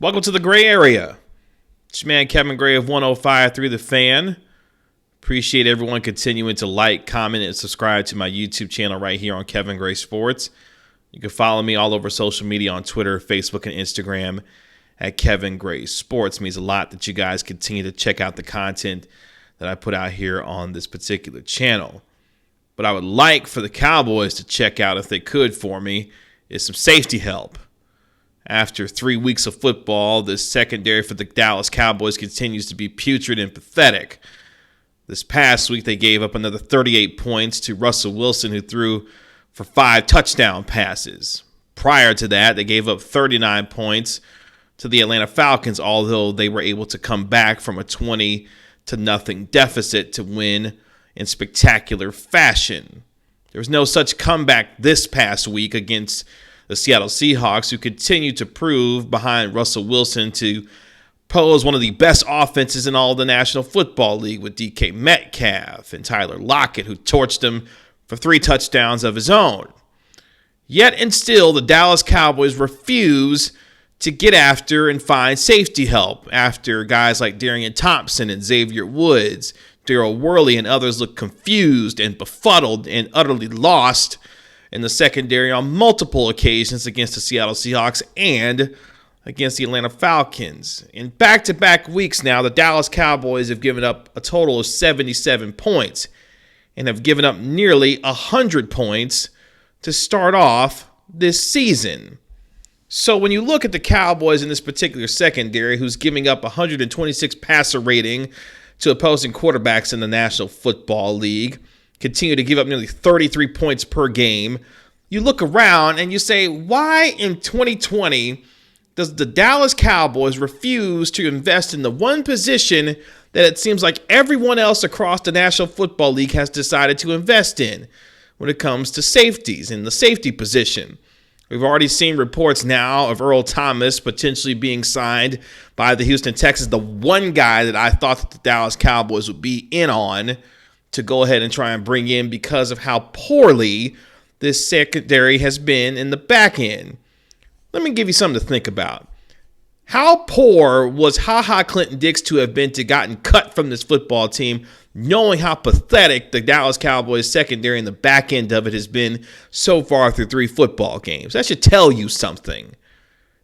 Welcome to the gray area. It's your man Kevin Gray of 105.3 The Fan. Appreciate everyone continuing to like, comment, and subscribe to my YouTube channel right here on Kevin Gray Sports. You can follow me all over social media on Twitter, Facebook, and Instagram at Kevin Gray Sports. It means a lot that you guys continue to check out the content that I put out here on this particular channel. But I would like for the Cowboys to check out, if they could for me, is some safety help. After 3 weeks of football, the secondary for the Dallas Cowboys continues to be putrid and pathetic. This past week, they gave up another 38 points to Russell Wilson, who threw for 5 touchdown passes. Prior to that, they gave up 39 points to the Atlanta Falcons, although they were able to come back from a 20-0 deficit to win in spectacular fashion. There was no such comeback this past week against the Seattle Seahawks, who continue to prove behind Russell Wilson to pose one of the best offenses in all of the National Football League, with DK Metcalf and Tyler Lockett, who torched him for 3 touchdowns of his own. Yet and still, the Dallas Cowboys refuse to get after and find safety help after guys like Darian Thompson and Xavier Woods, Daryl Worley, and others look confused and befuddled and utterly lost in the secondary on multiple occasions against the Seattle Seahawks and against the Atlanta Falcons. In back-to-back weeks now, the Dallas Cowboys have given up a total of 77 points and have given up nearly 100 points to start off this season. So when you look at the Cowboys in this particular secondary, who's giving up 126 passer rating to opposing quarterbacks in the National Football League, continue to give up nearly 33 points per game, you look around and you say, why in 2020 does the Dallas Cowboys refuse to invest in the one position that it seems like everyone else across the National Football League has decided to invest in when it comes to safeties, in the safety position? We've already seen reports now of Earl Thomas potentially being signed by the Houston Texans, the one guy that I thought that the Dallas Cowboys would be in on to go ahead and try and bring in because of how poorly this secondary has been in the back end. Let me give you something to think about. How poor was Clinton-Dix to have been to gotten cut from this football team, knowing how pathetic the Dallas Cowboys secondary and the back end of it has been so far through 3 football games? That should tell you something.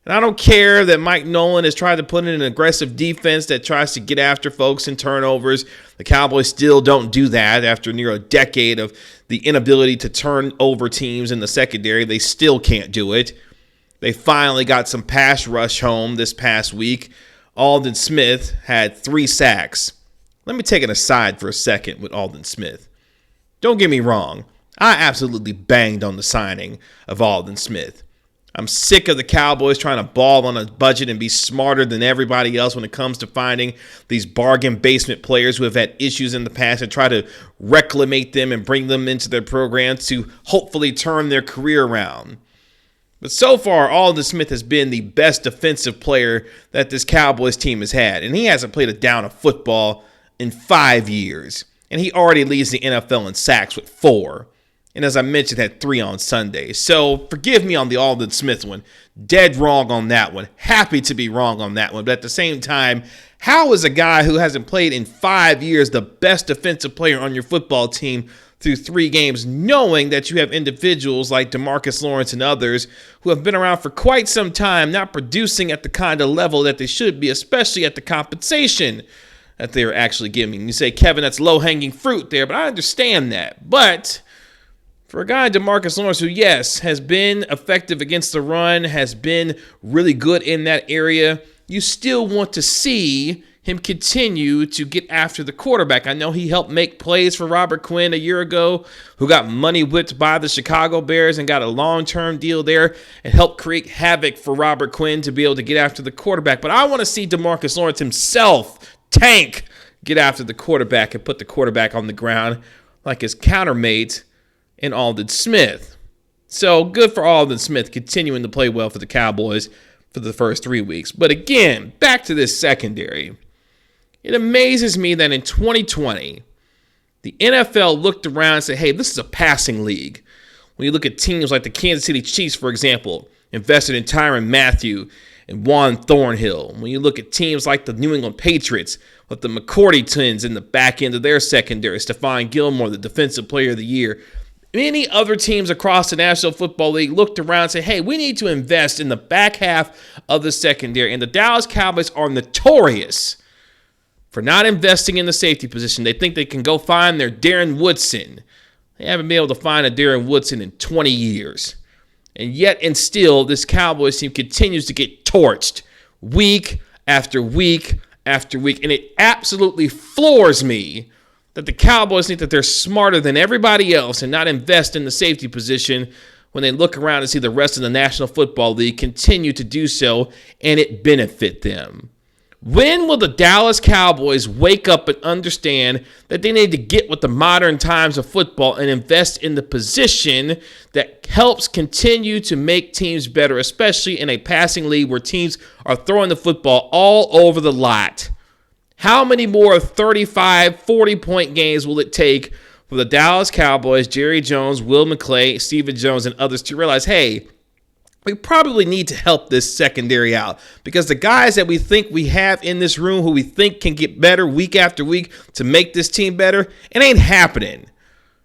And I don't care that Mike Nolan has tried to put in an aggressive defense that tries to get after folks in turnovers. The Cowboys still don't do that after near a decade of the inability to turn over teams in the secondary. They still can't do it. They finally got some pass rush home this past week. Aldon Smith had 3 sacks. Let me take an aside for a second with Aldon Smith. Don't get me wrong. I absolutely banged on the signing of Aldon Smith. I'm sick of the Cowboys trying to ball on a budget and be smarter than everybody else when it comes to finding these bargain basement players who have had issues in the past and try to reclimate them and bring them into their program to hopefully turn their career around. But so far, Aldon Smith has been the best defensive player that this Cowboys team has had, and he hasn't played a down of football in 5 years. And he already leads the NFL in sacks with 4. And as I mentioned, had 3 on Sunday. So forgive me on the Aldon Smith one. Dead wrong on that one. Happy to be wrong on that one. But at the same time, how is a guy who hasn't played in 5 years the best defensive player on your football team through 3 games, knowing that you have individuals like DeMarcus Lawrence and others who have been around for quite some time, not producing at the kind of level that they should be, especially at the compensation that they're actually giving? You say, Kevin, that's low-hanging fruit there, but I understand that. But for a guy, DeMarcus Lawrence, who, yes, has been effective against the run, has been really good in that area, you still want to see him continue to get after the quarterback. I know he helped make plays for Robert Quinn a year ago, who got money whipped by the Chicago Bears and got a long-term deal there and helped create havoc for Robert Quinn to be able to get after the quarterback. But I want to see DeMarcus Lawrence himself get after the quarterback and put the quarterback on the ground like his countermate in Aldon Smith. So good for Aldon Smith continuing to play well for the Cowboys for the first 3 weeks. But again, back to this secondary. It amazes me that in 2020, the NFL looked around and said, hey, this is a passing league. When you look at teams like the Kansas City Chiefs, for example, invested in Tyrann Mathieu and Juan Thornhill. When you look at teams like the New England Patriots with the McCourty twins in the back end of their secondary, Stephon Gilmore, the Defensive Player of the Year, many other teams across the National Football League looked around and said, hey, we need to invest in the back half of the secondary. And the Dallas Cowboys are notorious for not investing in the safety position. They think they can go find their Darren Woodson. They haven't been able to find a Darren Woodson in 20 years. And yet and still, this Cowboys team continues to get torched week after week after week. And it absolutely floors me that the Cowboys think that they're smarter than everybody else and not invest in the safety position when they look around and see the rest of the National Football League continue to do so and it benefit them. When will the Dallas Cowboys wake up and understand that they need to get with the modern times of football and invest in the position that helps continue to make teams better, especially in a passing league where teams are throwing the football all over the lot? How many more 35, 40-point games will it take for the Dallas Cowboys, Jerry Jones, Will McClay, Stephen Jones, and others to realize, hey, we probably need to help this secondary out because the guys that we think we have in this room who we think can get better week after week to make this team better, it ain't happening.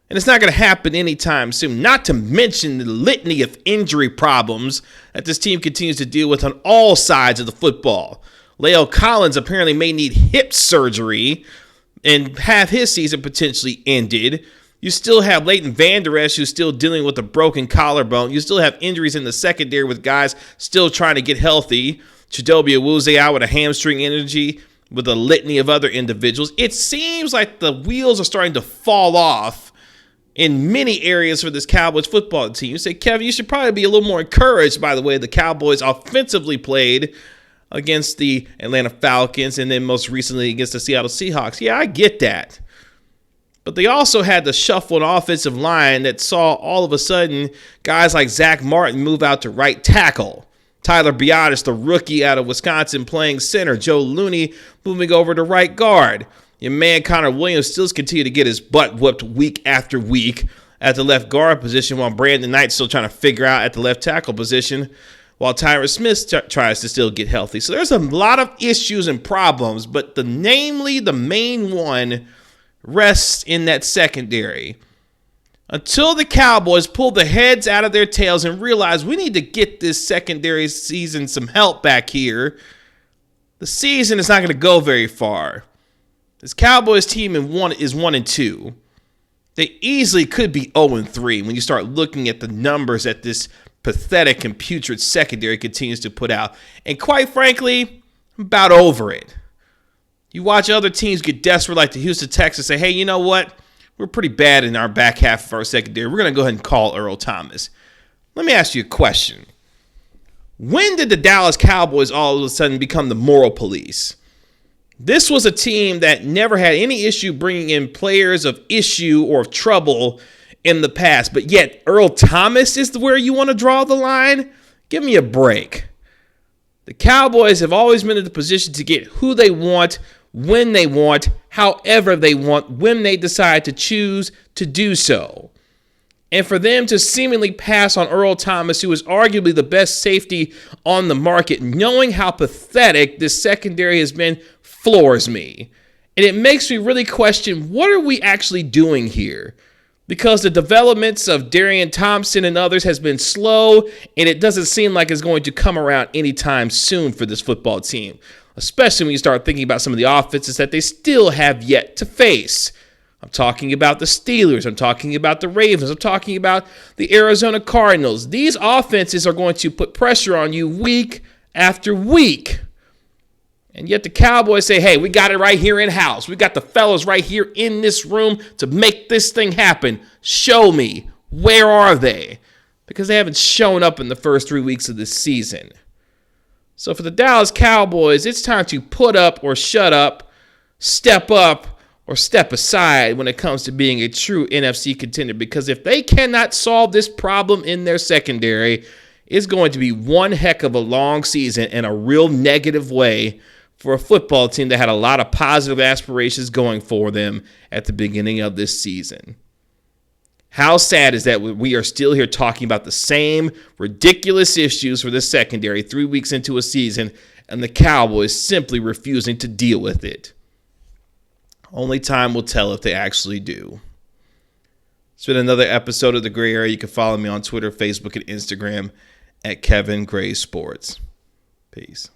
And it's not going to happen anytime soon, not to mention the litany of injury problems that this team continues to deal with on all sides of the football. La'el Collins apparently may need hip surgery and have his season potentially ended. You still have Leighton Vander Esch, who's still dealing with a broken collarbone. You still have injuries in the secondary with guys still trying to get healthy. Chidobe Awuzie out with a hamstring injury with a litany of other individuals. It seems like the wheels are starting to fall off in many areas for this Cowboys football team. You say, Kevin, you should probably be a little more encouraged by the way the Cowboys offensively played against the Atlanta Falcons and then most recently against the Seattle Seahawks. Yeah, I get that. But they also had the shuffle in offensive line that saw all of a sudden guys like Zach Martin move out to right tackle. Tyler Biadasz, the rookie out of Wisconsin, playing center. Joe Looney moving over to right guard. Your man Connor Williams still continues to get his butt whooped week after week at the left guard position while Brandon Knight's still trying to figure out at the left tackle position while Tyron Smith tries to still get healthy. So there's a lot of issues and problems, but the main one rests in that secondary. Until the Cowboys pull the heads out of their tails and realize we need to get this secondary season some help back here, the season is not going to go very far. This Cowboys team is 1-2. They easily could be 0-3 when you start looking at the numbers that this pathetic and putrid secondary continues to put out. And quite frankly, I'm about over it. You watch other teams get desperate like the Houston Texans say, hey, you know what? We're pretty bad in our back half of our secondary. We're going to go ahead and call Earl Thomas. Let me ask you a question. When did the Dallas Cowboys all of a sudden become the moral police? This was a team that never had any issue bringing in players of issue or of trouble in the past, but yet Earl Thomas is where you want to draw the line? Give me a break. The Cowboys have always been in the position to get who they want, when they want, however they want, when they decide to choose to do so. And for them to seemingly pass on Earl Thomas, who is arguably the best safety on the market, knowing how pathetic this secondary has been, floors me. And it makes me really question, what are we actually doing here? Because the developments of Darian Thompson and others has been slow, and it doesn't seem like it's going to come around anytime soon for this football team, especially when you start thinking about some of the offenses that they still have yet to face. I'm talking about the Steelers. I'm talking about the Ravens. I'm talking about the Arizona Cardinals. These offenses are going to put pressure on you week after week. And yet the Cowboys say, hey, we got it right here in-house. We got the fellas right here in this room to make this thing happen. Show me. Where are they? Because they haven't shown up in the first 3 weeks of this season. So for the Dallas Cowboys, it's time to put up or shut up, step up or step aside when it comes to being a true NFC contender. Because if they cannot solve this problem in their secondary, it's going to be one heck of a long season in a real negative way for a football team that had a lot of positive aspirations going for them at the beginning of this season. How sad is that we are still here talking about the same ridiculous issues for the secondary 3 weeks into a season, and the Cowboys simply refusing to deal with it? Only time will tell if they actually do. It's been another episode of The Gray Area. You can follow me on Twitter, Facebook, and Instagram at Kevin Gray Sports. Peace.